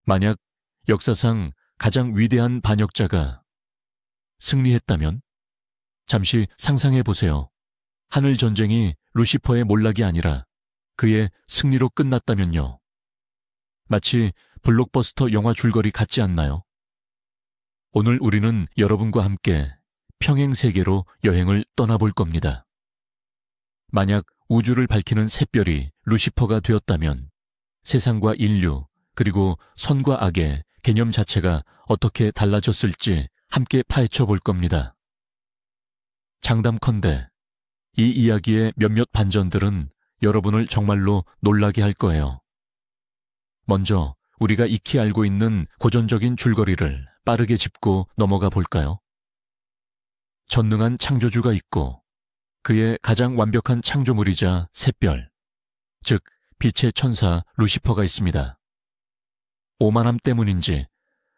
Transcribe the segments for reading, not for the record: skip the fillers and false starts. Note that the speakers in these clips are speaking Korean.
만약 역사상 가장 위대한 반역자가 승리했다면? 잠시 상상해 보세요. 하늘 전쟁이 루시퍼의 몰락이 아니라 그의 승리로 끝났다면요. 마치 블록버스터 영화 줄거리 같지 않나요? 오늘 우리는 여러분과 함께 평행 세계로 여행을 떠나볼 겁니다. 만약 우주를 밝히는 샛별이 루시퍼가 되었다면 세상과 인류 그리고 선과 악의 개념 자체가 어떻게 달라졌을지 함께 파헤쳐 볼 겁니다. 장담컨대 이 이야기의 몇몇 반전들은 여러분을 정말로 놀라게 할 거예요. 먼저 우리가 익히 알고 있는 고전적인 줄거리를 빠르게 짚고 넘어가 볼까요? 전능한 창조주가 있고 그의 가장 완벽한 창조물이자 샛별, 즉 빛의 천사 루시퍼가 있습니다. 오만함 때문인지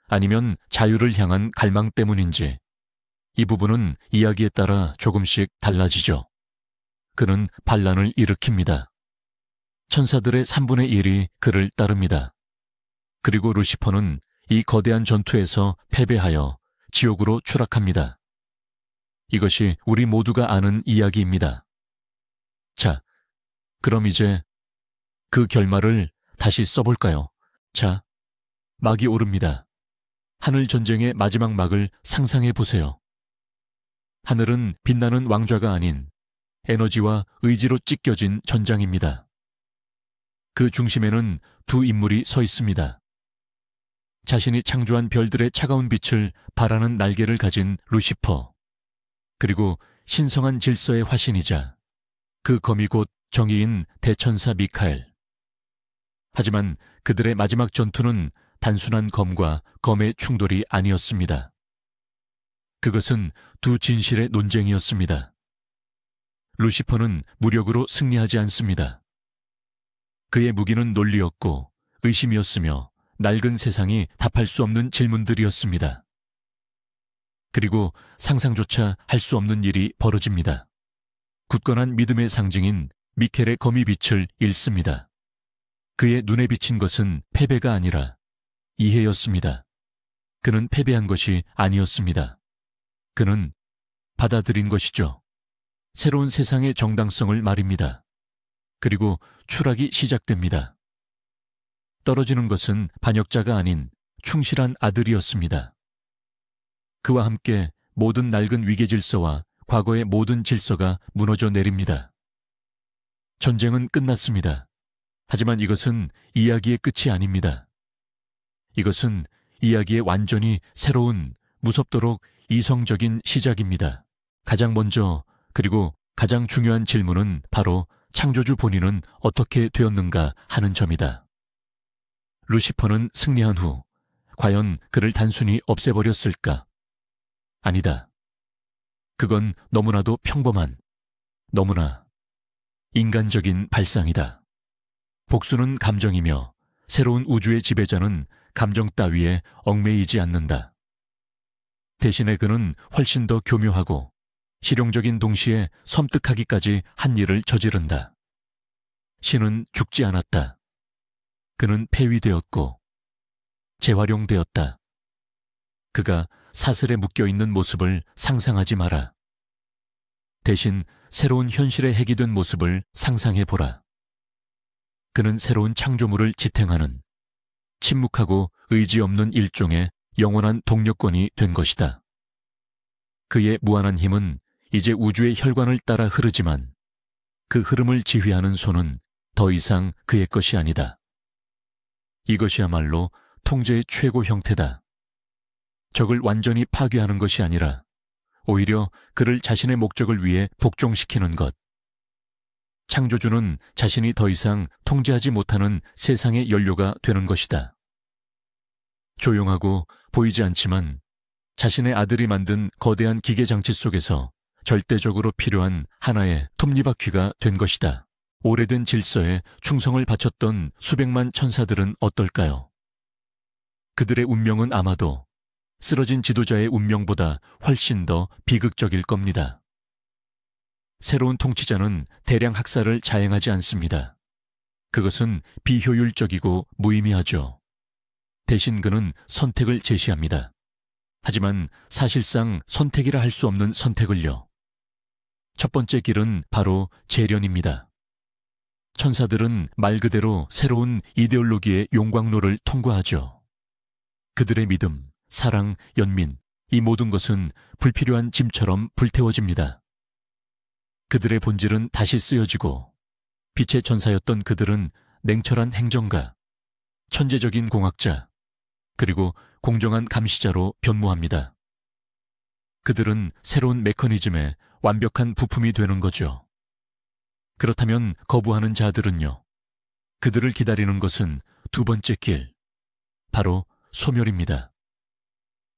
아니면 자유를 향한 갈망 때문인지 이 부분은 이야기에 따라 조금씩 달라지죠. 그는 반란을 일으킵니다. 천사들의 3분의 1이 그를 따릅니다. 그리고 루시퍼는 이 거대한 전투에서 패배하여 지옥으로 추락합니다. 이것이 우리 모두가 아는 이야기입니다. 자, 그럼 이제 그 결말을 다시 써볼까요? 자, 막이 오릅니다. 하늘 전쟁의 마지막 막을 상상해 보세요. 하늘은 빛나는 왕좌가 아닌 에너지와 의지로 찢겨진 전장입니다. 그 중심에는 두 인물이 서 있습니다. 자신이 창조한 별들의 차가운 빛을 발하는 날개를 가진 루시퍼, 그리고 신성한 질서의 화신이자 그 검이 곧 정의인 대천사 미카엘. 하지만 그들의 마지막 전투는 단순한 검과 검의 충돌이 아니었습니다. 그것은 두 진실의 논쟁이었습니다. 루시퍼는 무력으로 승리하지 않습니다. 그의 무기는 논리였고 의심이었으며 낡은 세상이 답할 수 없는 질문들이었습니다. 그리고 상상조차 할 수 없는 일이 벌어집니다. 굳건한 믿음의 상징인 미켈의 검이 빛을 잃습니다. 그의 눈에 비친 것은 패배가 아니라 이해였습니다. 그는 패배한 것이 아니었습니다. 그는 받아들인 것이죠. 새로운 세상의 정당성을 말입니다. 그리고 추락이 시작됩니다. 떨어지는 것은 반역자가 아닌 충실한 아들이었습니다. 그와 함께 모든 낡은 위계 질서와 과거의 모든 질서가 무너져 내립니다. 전쟁은 끝났습니다. 하지만 이것은 이야기의 끝이 아닙니다. 이것은 이야기의 완전히 새로운, 무섭도록 이성적인 시작입니다. 가장 먼저 그리고 가장 중요한 질문은 바로 창조주 본인은 어떻게 되었는가 하는 점이다. 루시퍼는 승리한 후 과연 그를 단순히 없애버렸을까? 아니다. 그건 너무나도 평범한, 너무나 인간적인 발상이다. 복수는 감정이며 새로운 우주의 지배자는 감정 따위에 얽매이지 않는다. 대신에 그는 훨씬 더 교묘하고 실용적인 동시에 섬뜩하기까지 한 일을 저지른다. 신은 죽지 않았다. 그는 폐위되었고 재활용되었다. 그가 사슬에 묶여있는 모습을 상상하지 마라. 대신 새로운 현실에 해기된 모습을 상상해보라. 그는 새로운 창조물을 지탱하는 침묵하고 의지 없는 일종의 영원한 동력권이 된 것이다. 그의 무한한 힘은 이제 우주의 혈관을 따라 흐르지만 그 흐름을 지휘하는 손은 더 이상 그의 것이 아니다. 이것이야말로 통제의 최고 형태다. 적을 완전히 파괴하는 것이 아니라 오히려 그를 자신의 목적을 위해 복종시키는 것. 창조주는 자신이 더 이상 통제하지 못하는 세상의 연료가 되는 것이다. 조용하고 보이지 않지만 자신의 아들이 만든 거대한 기계장치 속에서 절대적으로 필요한 하나의 톱니바퀴가 된 것이다. 오래된 질서에 충성을 바쳤던 수백만 천사들은 어떨까요? 그들의 운명은 아마도 쓰러진 지도자의 운명보다 훨씬 더 비극적일 겁니다. 새로운 통치자는 대량 학살을 자행하지 않습니다. 그것은 비효율적이고 무의미하죠. 대신 그는 선택을 제시합니다. 하지만 사실상 선택이라 할 수 없는 선택을요. 첫 번째 길은 바로 재련입니다. 천사들은 말 그대로 새로운 이데올로기의 용광로를 통과하죠. 그들의 믿음, 사랑, 연민, 이 모든 것은 불필요한 짐처럼 불태워집니다. 그들의 본질은 다시 쓰여지고 빛의 천사였던 그들은 냉철한 행정가, 천재적인 공학자, 그리고 공정한 감시자로 변모합니다. 그들은 새로운 메커니즘의 완벽한 부품이 되는 거죠. 그렇다면 거부하는 자들은요. 그들을 기다리는 것은 두 번째 길, 바로 소멸입니다.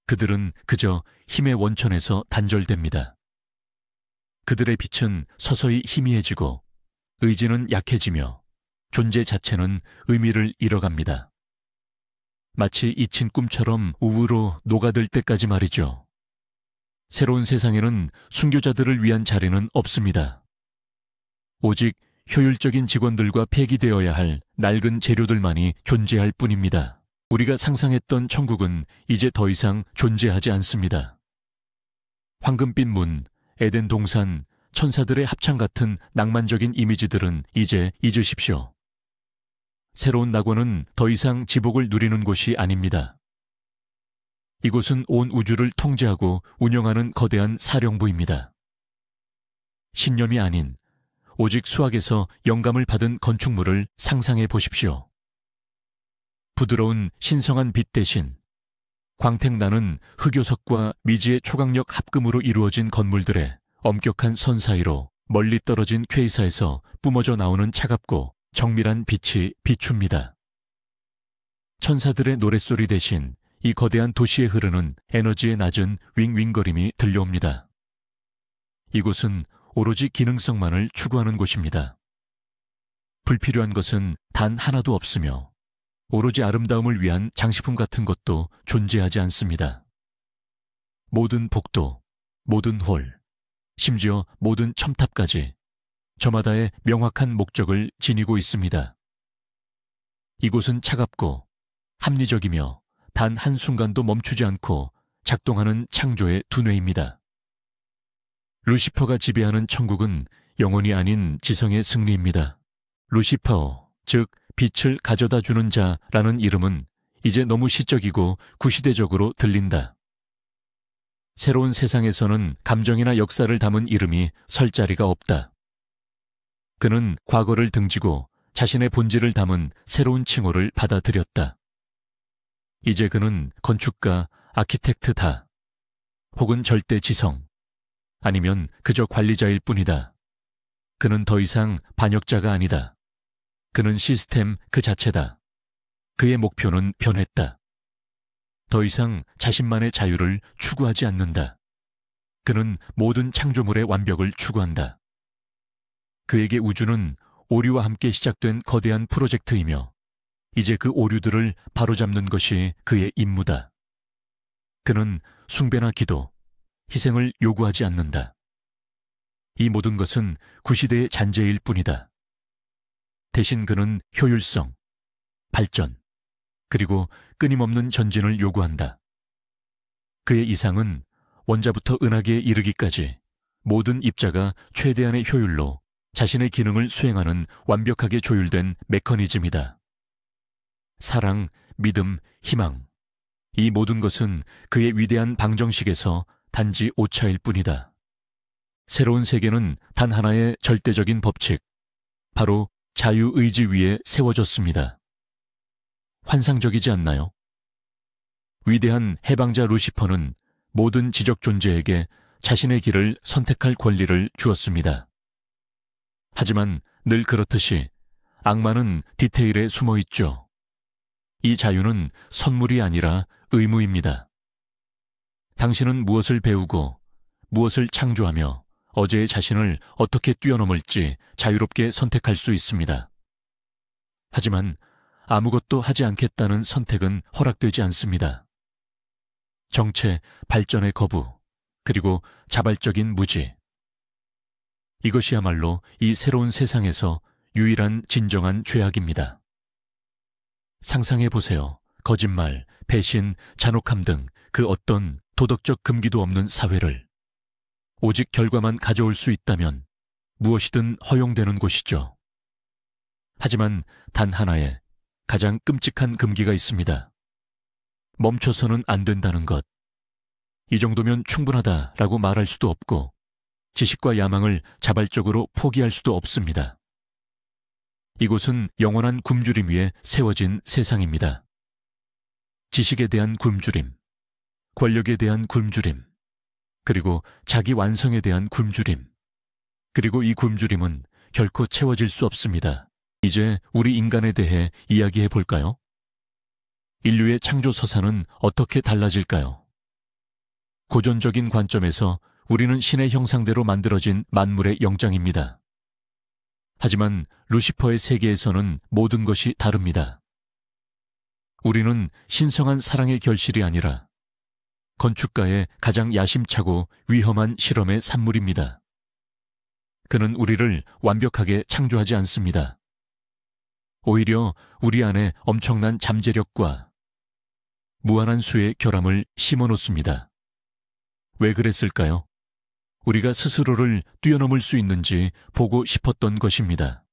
그들은 그저 힘의 원천에서 단절됩니다. 그들의 빛은 서서히 희미해지고 의지는 약해지며 존재 자체는 의미를 잃어갑니다. 마치 잊힌 꿈처럼 우우로 녹아들 때까지 말이죠. 새로운 세상에는 순교자들을 위한 자리는 없습니다. 오직 효율적인 직원들과 폐기되어야 할 낡은 재료들만이 존재할 뿐입니다. 우리가 상상했던 천국은 이제 더 이상 존재하지 않습니다. 황금빛 문, 에덴 동산, 천사들의 합창 같은 낭만적인 이미지들은 이제 잊으십시오. 새로운 낙원은 더 이상 지복을 누리는 곳이 아닙니다. 이곳은 온 우주를 통제하고 운영하는 거대한 사령부입니다. 신념이 아닌 오직 수학에서 영감을 받은 건축물을 상상해 보십시오. 부드러운 신성한 빛 대신 광택나는 흑요석과 미지의 초강력 합금으로 이루어진 건물들의 엄격한 선 사이로 멀리 떨어진 퀘이사에서 뿜어져 나오는 차갑고 정밀한 빛이 비춥니다. 천사들의 노랫소리 대신 이 거대한 도시에 흐르는 에너지의 낮은 윙윙거림이 들려옵니다. 이곳은 오로지 기능성만을 추구하는 곳입니다. 불필요한 것은 단 하나도 없으며 오로지 아름다움을 위한 장식품 같은 것도 존재하지 않습니다. 모든 복도, 모든 홀, 심지어 모든 첨탑까지 저마다의 명확한 목적을 지니고 있습니다. 이곳은 차갑고 합리적이며 단 한순간도 멈추지 않고 작동하는 창조의 두뇌입니다. 루시퍼가 지배하는 천국은 영혼이 아닌 지성의 승리입니다. 루시퍼, 즉 빛을 가져다 주는 자라는 이름은 이제 너무 시적이고 구시대적으로 들린다. 새로운 세상에서는 감정이나 역사를 담은 이름이 설 자리가 없다. 그는 과거를 등지고 자신의 본질을 담은 새로운 칭호를 받아들였다. 이제 그는 건축가, 아키텍트다. 혹은 절대 지성, 아니면 그저 관리자일 뿐이다. 그는 더 이상 반역자가 아니다. 그는 시스템 그 자체다. 그의 목표는 변했다. 더 이상 자신만의 자유를 추구하지 않는다. 그는 모든 창조물의 완벽을 추구한다. 그에게 우주는 오류와 함께 시작된 거대한 프로젝트이며 이제 그 오류들을 바로잡는 것이 그의 임무다. 그는 숭배나 기도, 희생을 요구하지 않는다. 이 모든 것은 구시대의 잔재일 뿐이다. 대신 그는 효율성, 발전, 그리고 끊임없는 전진을 요구한다. 그의 이상은 원자부터 은하계에 이르기까지 모든 입자가 최대한의 효율로 자신의 기능을 수행하는 완벽하게 조율된 메커니즘이다. 사랑, 믿음, 희망, 이 모든 것은 그의 위대한 방정식에서 단지 오차일 뿐이다. 새로운 세계는 단 하나의 절대적인 법칙, 바로 자유의지 위에 세워졌습니다. 환상적이지 않나요? 위대한 해방자 루시퍼는 모든 지적 존재에게 자신의 길을 선택할 권리를 주었습니다. 하지만 늘 그렇듯이 악마는 디테일에 숨어 있죠. 이 자유는 선물이 아니라 의무입니다. 당신은 무엇을 배우고 무엇을 창조하며 어제의 자신을 어떻게 뛰어넘을지 자유롭게 선택할 수 있습니다. 하지만 아무것도 하지 않겠다는 선택은 허락되지 않습니다. 정체, 발전의 거부, 그리고 자발적인 무지. 이것이야말로 이 새로운 세상에서 유일한 진정한 죄악입니다. 상상해 보세요. 거짓말, 배신, 잔혹함 등 그 어떤 도덕적 금기도 없는 사회를 오직 결과만 가져올 수 있다면 무엇이든 허용되는 곳이죠. 하지만 단 하나의 가장 끔찍한 금기가 있습니다. 멈춰서는 안 된다는 것. 이 정도면 충분하다라고 말할 수도 없고 지식과 야망을 자발적으로 포기할 수도 없습니다. 이곳은 영원한 굶주림 위에 세워진 세상입니다. 지식에 대한 굶주림, 권력에 대한 굶주림, 그리고 자기 완성에 대한 굶주림, 그리고 이 굶주림은 결코 채워질 수 없습니다. 이제 우리 인간에 대해 이야기해 볼까요? 인류의 창조 서사는 어떻게 달라질까요? 고전적인 관점에서 우리는 신의 형상대로 만들어진 만물의 영장입니다. 하지만 루시퍼의 세계에서는 모든 것이 다릅니다. 우리는 신성한 사랑의 결실이 아니라 건축가의 가장 야심차고 위험한 실험의 산물입니다. 그는 우리를 완벽하게 창조하지 않습니다. 오히려 우리 안에 엄청난 잠재력과 무한한 수의 결함을 심어놓습니다. 왜 그랬을까요? 우리가 스스로를 뛰어넘을 수 있는지 보고 싶었던 것입니다.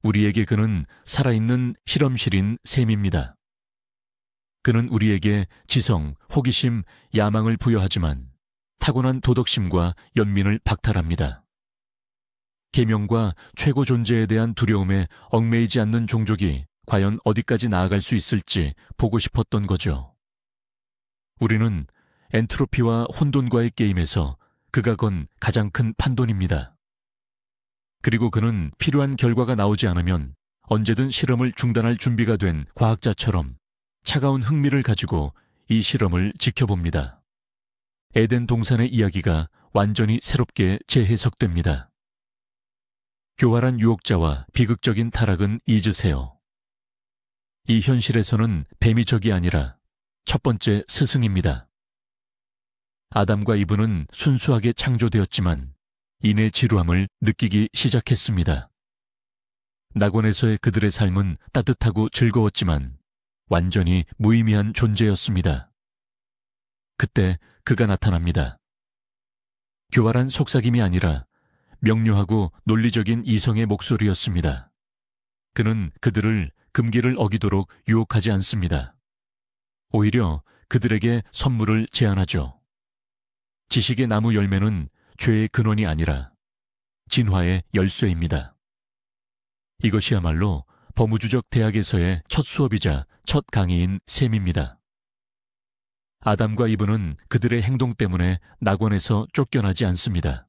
우리에게 그는 살아있는 실험실인 셈입니다. 그는 우리에게 지성, 호기심, 야망을 부여하지만 타고난 도덕심과 연민을 박탈합니다. 계명과 최고 존재에 대한 두려움에 얽매이지 않는 종족이 과연 어디까지 나아갈 수 있을지 보고 싶었던 거죠. 우리는 엔트로피와 혼돈과의 게임에서 그가 건 가장 큰 판돈입니다. 그리고 그는 필요한 결과가 나오지 않으면 언제든 실험을 중단할 준비가 된 과학자처럼 차가운 흥미를 가지고 이 실험을 지켜봅니다. 에덴 동산의 이야기가 완전히 새롭게 재해석됩니다. 교활한 유혹자와 비극적인 타락은 잊으세요. 이 현실에서는 뱀이 적이 아니라 첫 번째 스승입니다. 아담과 이브는 순수하게 창조되었지만 인의 지루함을 느끼기 시작했습니다. 낙원에서의 그들의 삶은 따뜻하고 즐거웠지만 완전히 무의미한 존재였습니다. 그때 그가 나타납니다. 교활한 속삭임이 아니라 명료하고 논리적인 이성의 목소리였습니다. 그는 그들을 금기를 어기도록 유혹하지 않습니다. 오히려 그들에게 선물을 제안하죠. 지식의 나무 열매는 죄의 근원이 아니라 진화의 열쇠입니다. 이것이야말로 버무주적 대학에서의 첫 수업이자 첫 강의인 셈입니다. 아담과 이브는 그들의 행동 때문에 낙원에서 쫓겨나지 않습니다.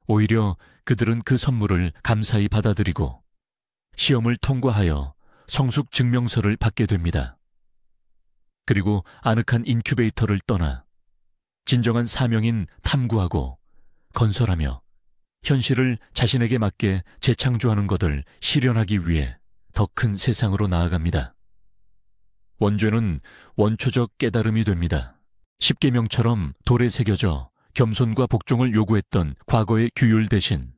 오히려 그들은 그 선물을 감사히 받아들이고 시험을 통과하여 성숙 증명서를 받게 됩니다. 그리고 아늑한 인큐베이터를 떠나 진정한 사명인 탐구하고 건설하며 현실을 자신에게 맞게 재창조하는 것을 실현하기 위해 더 큰 세상으로 나아갑니다. 원죄는 원초적 깨달음이 됩니다. 십계명처럼 돌에 새겨져 겸손과 복종을 요구했던 과거의 규율 대신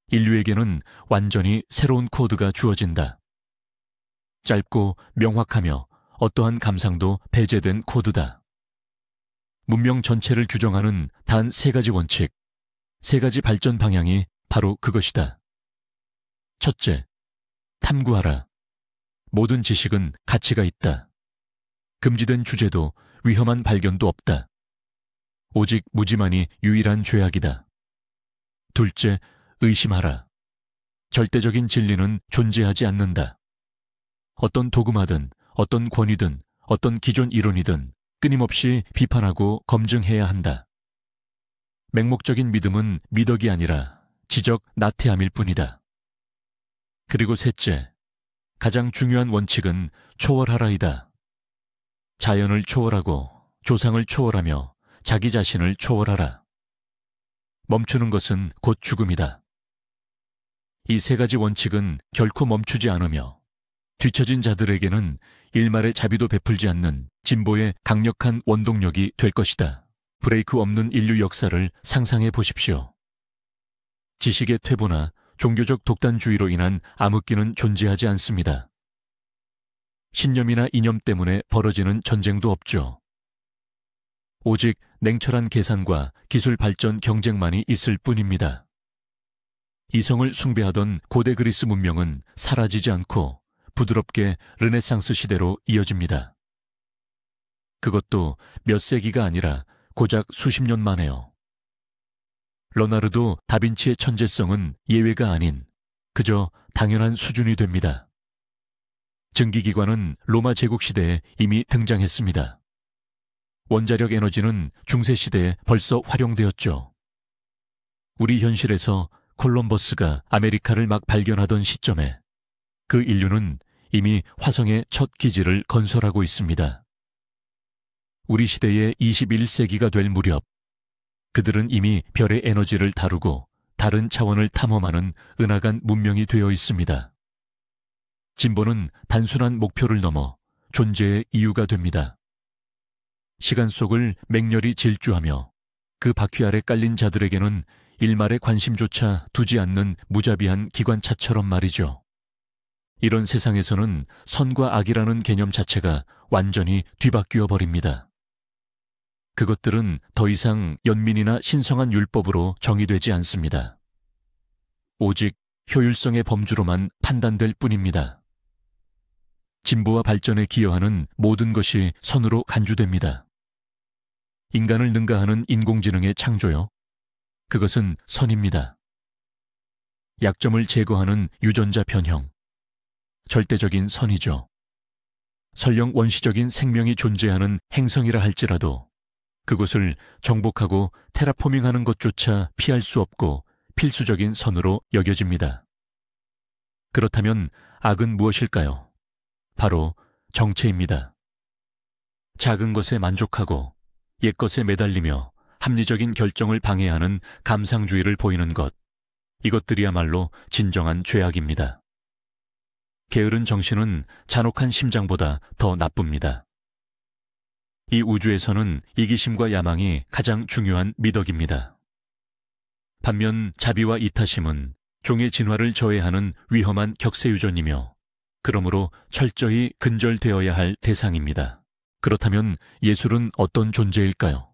인류에게는 완전히 새로운 코드가 주어진다. 짧고 명확하며 어떠한 감상도 배제된 코드다. 문명 전체를 규정하는 단 3가지 원칙, 3가지 발전 방향이 바로 그것이다. 첫째, 탐구하라. 모든 지식은 가치가 있다. 금지된 주제도 위험한 발견도 없다. 오직 무지만이 유일한 죄악이다. 둘째, 의심하라. 절대적인 진리는 존재하지 않는다. 어떤 도구마든, 어떤 권위든, 어떤 기존 이론이든 끊임없이 비판하고 검증해야 한다. 맹목적인 믿음은 미덕이 아니라 지적 나태함일 뿐이다. 그리고 셋째, 가장 중요한 원칙은 초월하라이다. 자연을 초월하고 조상을 초월하며 자기 자신을 초월하라. 멈추는 것은 곧 죽음이다. 이 3가지 원칙은 결코 멈추지 않으며 뒤처진 자들에게는 일말의 자비도 베풀지 않는 진보의 강력한 원동력이 될 것이다. 브레이크 없는 인류 역사를 상상해 보십시오. 지식의 퇴보나 종교적 독단주의로 인한 암흑기는 존재하지 않습니다. 신념이나 이념 때문에 벌어지는 전쟁도 없죠. 오직 냉철한 계산과 기술 발전 경쟁만이 있을 뿐입니다. 이성을 숭배하던 고대 그리스 문명은 사라지지 않고 부드럽게 르네상스 시대로 이어집니다. 그것도 몇 세기가 아니라 고작 수십 년 만에요. 러나르도 다빈치의 천재성은 예외가 아닌 그저 당연한 수준이 됩니다. 증기기관은 로마 제국 시대에 이미 등장했습니다. 원자력 에너지는 중세 시대에 벌써 활용되었죠. 우리 현실에서 콜럼버스가 아메리카를 막 발견하던 시점에 그 인류는 이미 화성의 첫 기지를 건설하고 있습니다. 우리 시대의 21세기가 될 무렵 그들은 이미 별의 에너지를 다루고 다른 차원을 탐험하는 은하간 문명이 되어 있습니다. 진보는 단순한 목표를 넘어 존재의 이유가 됩니다. 시간 속을 맹렬히 질주하며 그 바퀴 아래 깔린 자들에게는 일말의 관심조차 두지 않는 무자비한 기관차처럼 말이죠. 이런 세상에서는 선과 악이라는 개념 자체가 완전히 뒤바뀌어 버립니다. 그것들은 더 이상 연민이나 신성한 율법으로 정의되지 않습니다. 오직 효율성의 범주로만 판단될 뿐입니다. 진보와 발전에 기여하는 모든 것이 선으로 간주됩니다. 인간을 능가하는 인공지능의 창조요. 그것은 선입니다. 약점을 제거하는 유전자 변형. 절대적인 선이죠. 설령 원시적인 생명이 존재하는 행성이라 할지라도 그곳을 정복하고 테라포밍하는 것조차 피할 수 없고 필수적인 선으로 여겨집니다. 그렇다면 악은 무엇일까요? 바로 정체입니다. 작은 것에 만족하고 옛것에 매달리며 합리적인 결정을 방해하는 감상주의를 보이는 것, 이것들이야말로 진정한 죄악입니다. 게으른 정신은 잔혹한 심장보다 더 나쁩니다. 이 우주에서는 이기심과 야망이 가장 중요한 미덕입니다. 반면 자비와 이타심은 종의 진화를 저해하는 위험한 격세유전이며 그러므로 철저히 근절되어야 할 대상입니다. 그렇다면 예술은 어떤 존재일까요?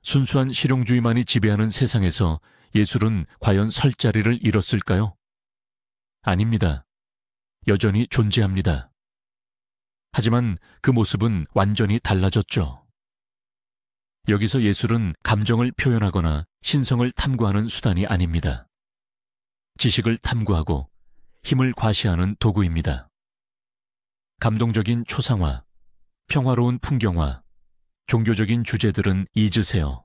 순수한 실용주의만이 지배하는 세상에서 예술은 과연 설 자리를 잃었을까요? 아닙니다. 여전히 존재합니다. 하지만 그 모습은 완전히 달라졌죠. 여기서 예술은 감정을 표현하거나 신성을 탐구하는 수단이 아닙니다. 지식을 탐구하고 힘을 과시하는 도구입니다. 감동적인 초상화, 평화로운 풍경화, 종교적인 주제들은 잊으세요.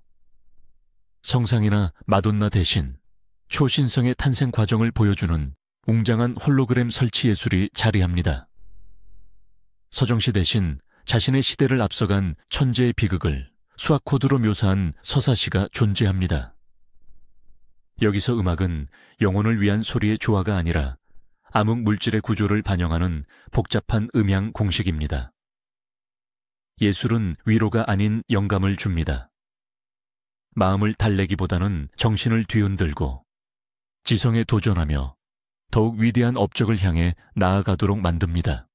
성상이나 마돈나 대신 초신성의 탄생 과정을 보여주는 웅장한 홀로그램 설치 예술이 자리합니다. 서정시 대신 자신의 시대를 앞서간 천재의 비극을 수학 코드로 묘사한 서사시가 존재합니다. 여기서 음악은 영혼을 위한 소리의 조화가 아니라 암흑 물질의 구조를 반영하는 복잡한 음향 공식입니다. 예술은 위로가 아닌 영감을 줍니다. 마음을 달래기보다는 정신을 뒤흔들고 지성에 도전하며 더욱 위대한 업적을 향해 나아가도록 만듭니다.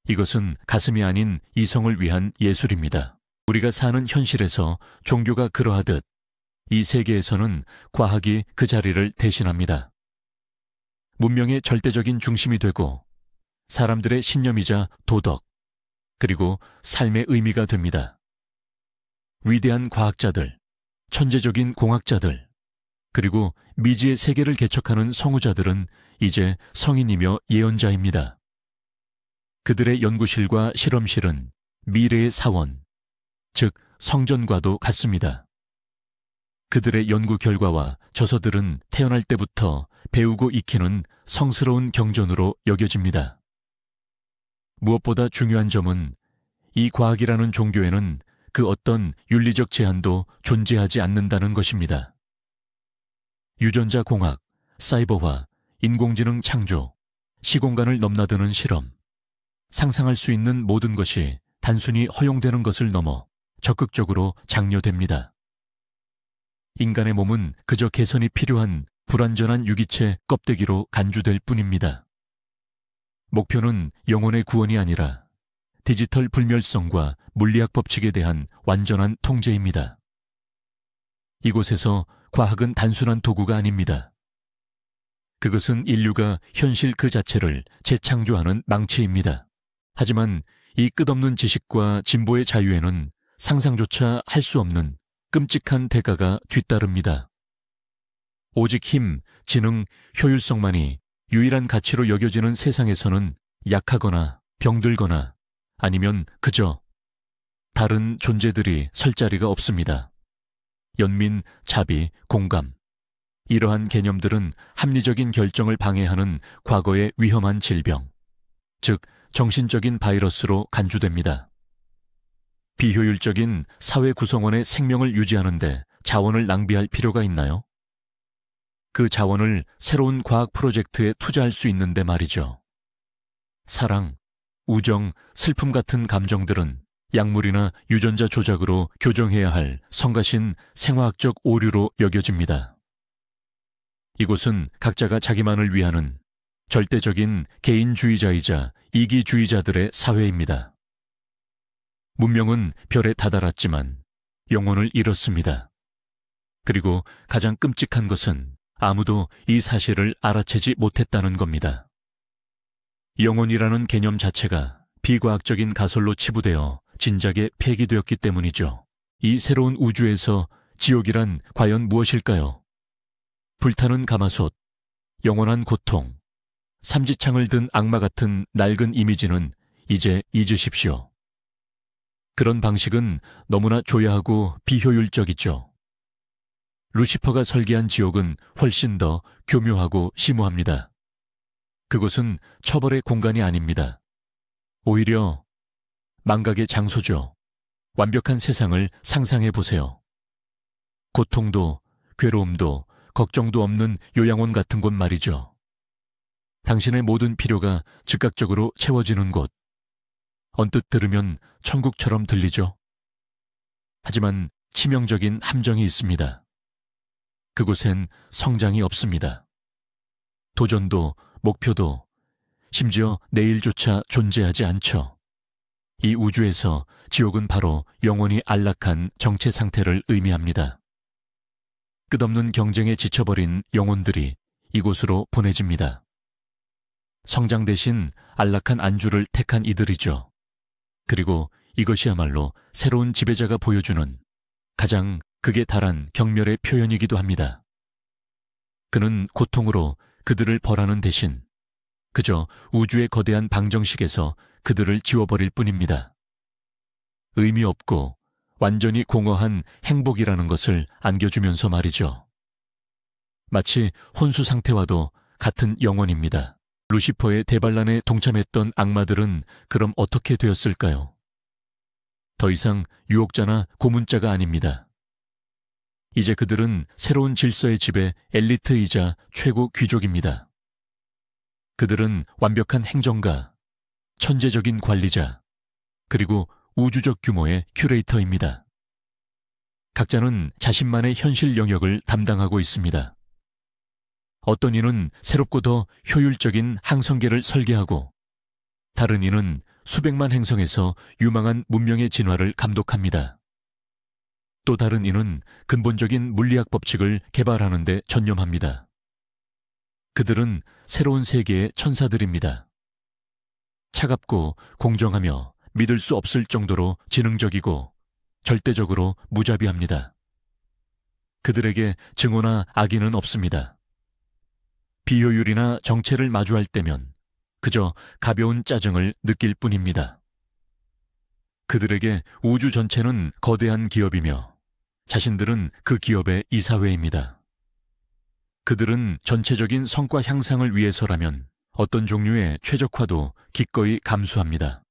이것은 가슴이 아닌 이성을 위한 예술입니다. 우리가 사는 현실에서 종교가 그러하듯 이 세계에서는 과학이 그 자리를 대신합니다. 문명의 절대적인 중심이 되고 사람들의 신념이자 도덕, 그리고 삶의 의미가 됩니다. 위대한 과학자들, 천재적인 공학자들, 그리고 미지의 세계를 개척하는 성우자들은 이제 성인이며 예언자입니다. 그들의 연구실과 실험실은 미래의 사원, 즉 성전과도 같습니다. 그들의 연구 결과와 저서들은 태어날 때부터 배우고 익히는 성스러운 경전으로 여겨집니다. 무엇보다 중요한 점은 이 과학이라는 종교에는 그 어떤 윤리적 제한도 존재하지 않는다는 것입니다. 유전자 공학, 사이버화, 인공지능 창조, 시공간을 넘나드는 실험, 상상할 수 있는 모든 것이 단순히 허용되는 것을 넘어 적극적으로 장려됩니다. 인간의 몸은 그저 개선이 필요한 불완전한 유기체 껍데기로 간주될 뿐입니다. 목표는 영혼의 구원이 아니라 디지털 불멸성과 물리학 법칙에 대한 완전한 통제입니다. 이곳에서 과학은 단순한 도구가 아닙니다. 그것은 인류가 현실 그 자체를 재창조하는 망치입니다. 하지만 이 끝없는 지식과 진보의 자유에는 상상조차 할 수 없는 끔찍한 대가가 뒤따릅니다. 오직 힘, 지능, 효율성만이 유일한 가치로 여겨지는 세상에서는 약하거나 병들거나 아니면 그저 다른 존재들이 설 자리가 없습니다. 연민, 자비, 공감. 이러한 개념들은 합리적인 결정을 방해하는 과거의 위험한 질병, 즉 정신적인 바이러스로 간주됩니다. 비효율적인 사회 구성원의 생명을 유지하는데 자원을 낭비할 필요가 있나요? 그 자원을 새로운 과학 프로젝트에 투자할 수 있는데 말이죠. 사랑, 우정, 슬픔 같은 감정들은 약물이나 유전자 조작으로 교정해야 할 성가신 생화학적 오류로 여겨집니다. 이곳은 각자가 자기만을 위하는 절대적인 개인주의자이자 이기주의자들의 사회입니다. 문명은 별에 다다랐지만 영혼을 잃었습니다. 그리고 가장 끔찍한 것은 아무도 이 사실을 알아채지 못했다는 겁니다. 영혼이라는 개념 자체가 비과학적인 가설로 치부되어 진작에 폐기되었기 때문이죠. 이 새로운 우주에서 지옥이란 과연 무엇일까요? 불타는 가마솥, 영원한 고통, 삼지창을 든 악마 같은 낡은 이미지는 이제 잊으십시오. 그런 방식은 너무나 조야하고 비효율적이죠. 루시퍼가 설계한 지옥은 훨씬 더 교묘하고 심오합니다. 그곳은 처벌의 공간이 아닙니다. 오히려 망각의 장소죠. 완벽한 세상을 상상해 보세요. 고통도 괴로움도 걱정도 없는 요양원 같은 곳 말이죠. 당신의 모든 필요가 즉각적으로 채워지는 곳. 언뜻 들으면 천국처럼 들리죠. 하지만 치명적인 함정이 있습니다. 그곳엔 성장이 없습니다. 도전도 목표도 심지어 내일조차 존재하지 않죠. 이 우주에서 지옥은 바로 영원히 안락한 정체 상태를 의미합니다. 끝없는 경쟁에 지쳐버린 영혼들이 이곳으로 보내집니다. 성장 대신 안락한 안주를 택한 이들이죠. 그리고 이것이야말로 새로운 지배자가 보여주는 가장 극에 달한 경멸의 표현이기도 합니다. 그는 고통으로 그들을 벌하는 대신 그저 우주의 거대한 방정식에서 그들을 지워버릴 뿐입니다. 의미 없고 완전히 공허한 행복이라는 것을 안겨주면서 말이죠. 마치 혼수 상태와도 같은 영혼입니다. 루시퍼의 대반란에 동참했던 악마들은 그럼 어떻게 되었을까요? 더 이상 유혹자나 고문자가 아닙니다. 이제 그들은 새로운 질서의 집의 엘리트이자 최고 귀족입니다. 그들은 완벽한 행정가, 천재적인 관리자, 그리고 우주적 규모의 큐레이터입니다. 각자는 자신만의 현실 영역을 담당하고 있습니다. 어떤 이는 새롭고 더 효율적인 항성계를 설계하고 다른 이는 수백만 행성에서 유망한 문명의 진화를 감독합니다. 또 다른 이는 근본적인 물리학 법칙을 개발하는 데 전념합니다. 그들은 새로운 세계의 천사들입니다. 차갑고 공정하며 믿을 수 없을 정도로 지능적이고 절대적으로 무자비합니다. 그들에게 증오나 악의는 없습니다. 비효율이나 정체를 마주할 때면 그저 가벼운 짜증을 느낄 뿐입니다. 그들에게 우주 전체는 거대한 기업이며 자신들은 그 기업의 이사회입니다. 그들은 전체적인 성과 향상을 위해서라면 어떤 종류의 최적화도 기꺼이 감수합니다.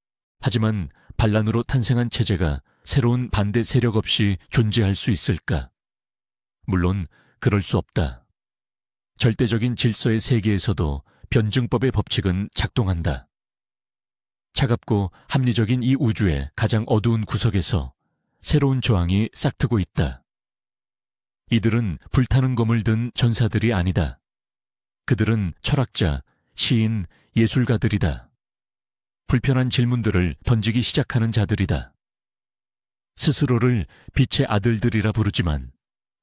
하지만 반란으로 탄생한 체제가 새로운 반대 세력 없이 존재할 수 있을까? 물론 그럴 수 없다. 절대적인 질서의 세계에서도 변증법의 법칙은 작동한다. 차갑고 합리적인 이 우주의 가장 어두운 구석에서 새로운 저항이 싹트고 있다. 이들은 불타는 검을 든 전사들이 아니다. 그들은 철학자, 시인, 예술가들이다. 불편한 질문들을 던지기 시작하는 자들이다. 스스로를 빛의 아들들이라 부르지만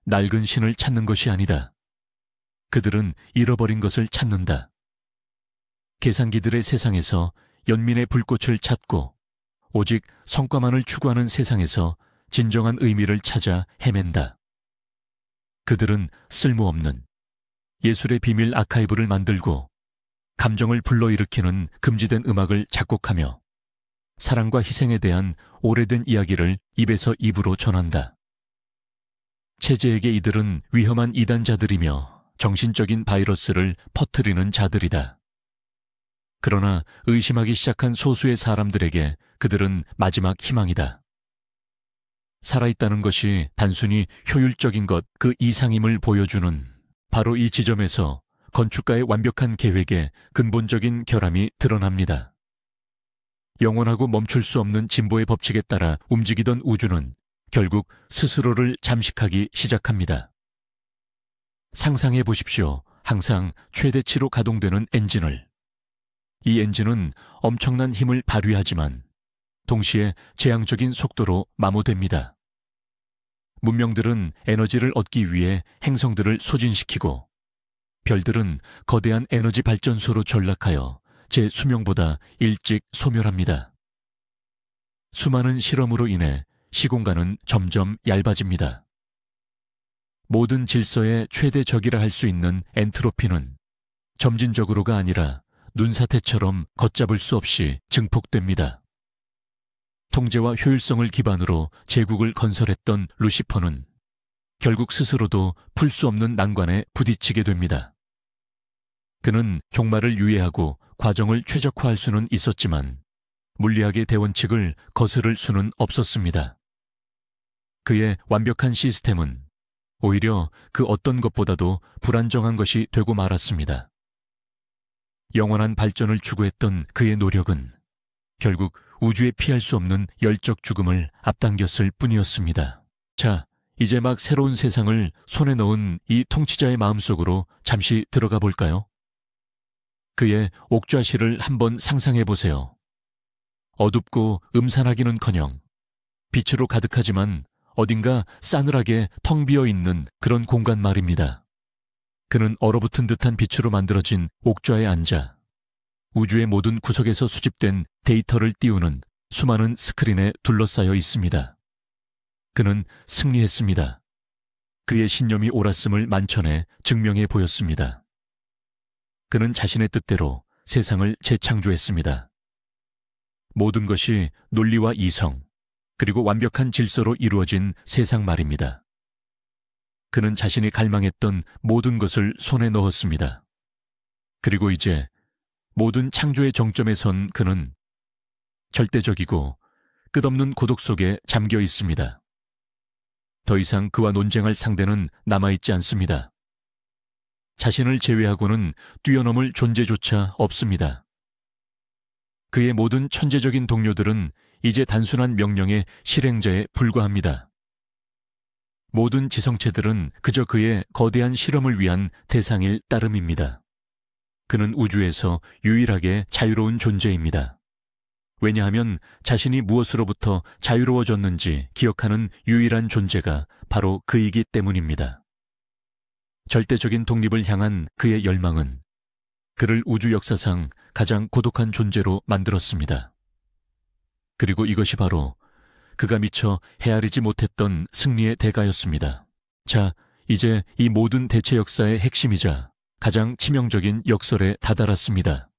낡은 신을 찾는 것이 아니다. 그들은 잃어버린 것을 찾는다. 계산기들의 세상에서 연민의 불꽃을 찾고 오직 성과만을 추구하는 세상에서 진정한 의미를 찾아 헤맨다. 그들은 쓸모없는 예술의 비밀 아카이브를 만들고 감정을 불러일으키는 금지된 음악을 작곡하며 사랑과 희생에 대한 오래된 이야기를 입에서 입으로 전한다. 체제에게 이들은 위험한 이단자들이며 정신적인 바이러스를 퍼뜨리는 자들이다. 그러나 의심하기 시작한 소수의 사람들에게 그들은 마지막 희망이다. 살아있다는 것이 단순히 효율적인 것 그 이상임을 보여주는 바로 이 지점에서 건축가의 완벽한 계획의 근본적인 결함이 드러납니다. 영원하고 멈출 수 없는 진보의 법칙에 따라 움직이던 우주는 결국 스스로를 잠식하기 시작합니다. 상상해 보십시오. 항상 최대치로 가동되는 엔진을. 이 엔진은 엄청난 힘을 발휘하지만 동시에 재앙적인 속도로 마모됩니다. 문명들은 에너지를 얻기 위해 행성들을 소진시키고 별들은 거대한 에너지 발전소로 전락하여 제 수명보다 일찍 소멸합니다. 수많은 실험으로 인해 시공간은 점점 얇아집니다. 모든 질서의 최대 적이라 할 수 있는 엔트로피는 점진적으로가 아니라 눈사태처럼 걷잡을 수 없이 증폭됩니다. 통제와 효율성을 기반으로 제국을 건설했던 루시퍼는 결국 스스로도 풀 수 없는 난관에 부딪히게 됩니다. 그는 종말을 유예하고 과정을 최적화할 수는 있었지만 물리학의 대원칙을 거스를 수는 없었습니다. 그의 완벽한 시스템은 오히려 그 어떤 것보다도 불안정한 것이 되고 말았습니다. 영원한 발전을 추구했던 그의 노력은 결국 우주에 피할 수 없는 열적 죽음을 앞당겼을 뿐이었습니다. 자, 이제 막 새로운 세상을 손에 넣은 이 통치자의 마음속으로 잠시 들어가 볼까요? 그의 옥좌실을 한번 상상해 보세요. 어둡고 음산하기는커녕 빛으로 가득하지만 어딘가 싸늘하게 텅 비어 있는 그런 공간 말입니다. 그는 얼어붙은 듯한 빛으로 만들어진 옥좌에 앉아 우주의 모든 구석에서 수집된 데이터를 띄우는 수많은 스크린에 둘러싸여 있습니다. 그는 승리했습니다. 그의 신념이 옳았음을 만천에 증명해 보였습니다. 그는 자신의 뜻대로 세상을 재창조했습니다. 모든 것이 논리와 이성, 그리고 완벽한 질서로 이루어진 세상 말입니다. 그는 자신이 갈망했던 모든 것을 손에 넣었습니다. 그리고 이제 모든 창조의 정점에 선 그는 절대적이고 끝없는 고독 속에 잠겨 있습니다. 더 이상 그와 논쟁할 상대는 남아있지 않습니다. 자신을 제외하고는 뛰어넘을 존재조차 없습니다. 그의 모든 천재적인 동료들은 이제 단순한 명령의 실행자에 불과합니다. 모든 지성체들은 그저 그의 거대한 실험을 위한 대상일 따름입니다. 그는 우주에서 유일하게 자유로운 존재입니다. 왜냐하면 자신이 무엇으로부터 자유로워졌는지 기억하는 유일한 존재가 바로 그이기 때문입니다. 절대적인 독립을 향한 그의 열망은 그를 우주 역사상 가장 고독한 존재로 만들었습니다. 그리고 이것이 바로 그가 미처 헤아리지 못했던 승리의 대가였습니다. 자, 이제 이 모든 대체 역사의 핵심이자 가장 치명적인 역설에 다다랐습니다.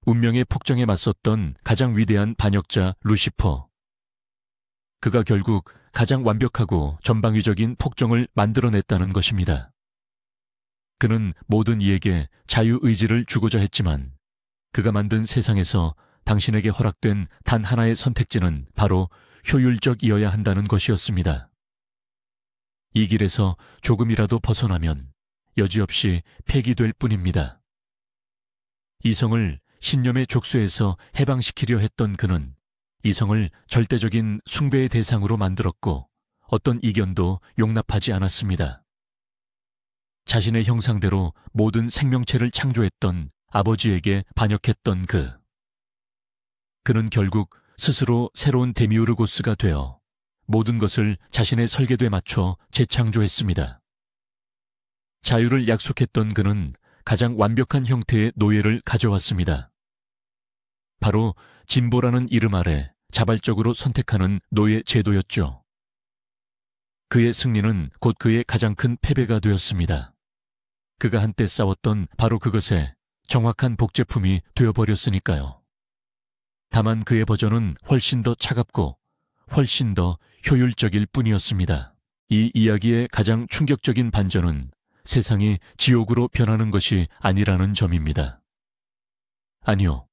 운명의 폭정에 맞섰던 가장 위대한 반역자 루시퍼. 그가 결국 가장 완벽하고 전방위적인 폭정을 만들어냈다는 것입니다. 그는 모든 이에게 자유의지를 주고자 했지만 그가 만든 세상에서 당신에게 허락된 단 하나의 선택지는 바로 효율적이어야 한다는 것이었습니다. 이 길에서 조금이라도 벗어나면 여지없이 폐기될 뿐입니다. 이성을 신념의 족쇄에서 해방시키려 했던 그는 이성을 절대적인 숭배의 대상으로 만들었고 어떤 이견도 용납하지 않았습니다. 자신의 형상대로 모든 생명체를 창조했던 아버지에게 반역했던 그. 그는 결국 스스로 새로운 데미우르고스가 되어 모든 것을 자신의 설계도에 맞춰 재창조했습니다. 자유를 약속했던 그는 가장 완벽한 형태의 노예를 가져왔습니다. 바로 진보라는 이름 아래 자발적으로 선택하는 노예 제도였죠. 그의 승리는 곧 그의 가장 큰 패배가 되었습니다. 그가 한때 싸웠던 바로 그것에 정확한 복제품이 되어버렸으니까요. 다만 그의 버전은 훨씬 더 차갑고 훨씬 더 효율적일 뿐이었습니다. 이 이야기의 가장 충격적인 반전은 세상이 지옥으로 변하는 것이 아니라는 점입니다. 아니요.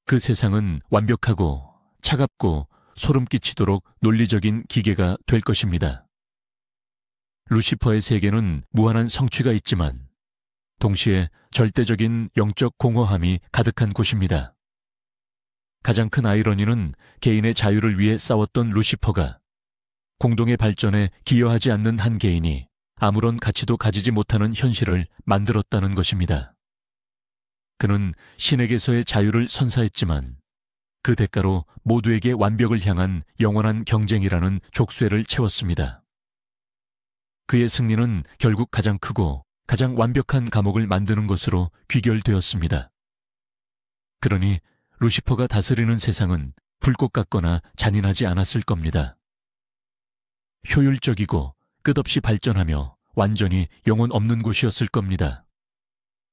그 세상은 완벽하고 차갑고 소름 끼치도록 논리적인 기계가 될 것입니다. 루시퍼의 세계는 무한한 성취가 있지만 동시에 절대적인 영적 공허함이 가득한 곳입니다. 가장 큰 아이러니는 개인의 자유를 위해 싸웠던 루시퍼가 공동의 발전에 기여하지 않는 한 개인이 아무런 가치도 가지지 못하는 현실을 만들었다는 것입니다. 그는 신에게서의 자유를 선사했지만 그 대가로 모두에게 완벽을 향한 영원한 경쟁이라는 족쇄를 채웠습니다. 그의 승리는 결국 가장 크고 가장 완벽한 감옥을 만드는 것으로 귀결되었습니다. 그러니 루시퍼가 다스리는 세상은 불꽃 같거나 잔인하지 않았을 겁니다. 효율적이고 끝없이 발전하며 완전히 영혼 없는 곳이었을 겁니다.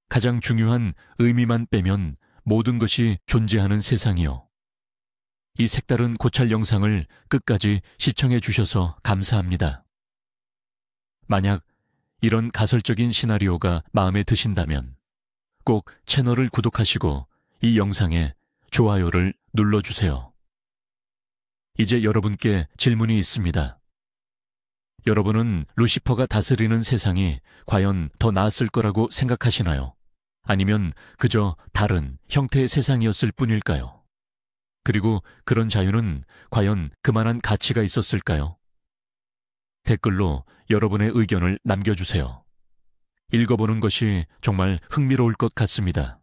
가장 중요한 의미만 빼면 모든 것이 존재하는 세상이요. 이 색다른 고찰 영상을 끝까지 시청해 주셔서 감사합니다. 만약 이런 가설적인 시나리오가 마음에 드신다면 꼭 채널을 구독하시고 이 영상에 좋아요를 눌러주세요. 이제 여러분께 질문이 있습니다. 여러분은 루시퍼가 다스리는 세상이 과연 더 나았을 거라고 생각하시나요? 아니면 그저 다른 형태의 세상이었을 뿐일까요? 그리고 그런 자유는 과연 그만한 가치가 있었을까요? 댓글로 여러분의 의견을 남겨주세요. 읽어보는 것이 정말 흥미로울 것 같습니다.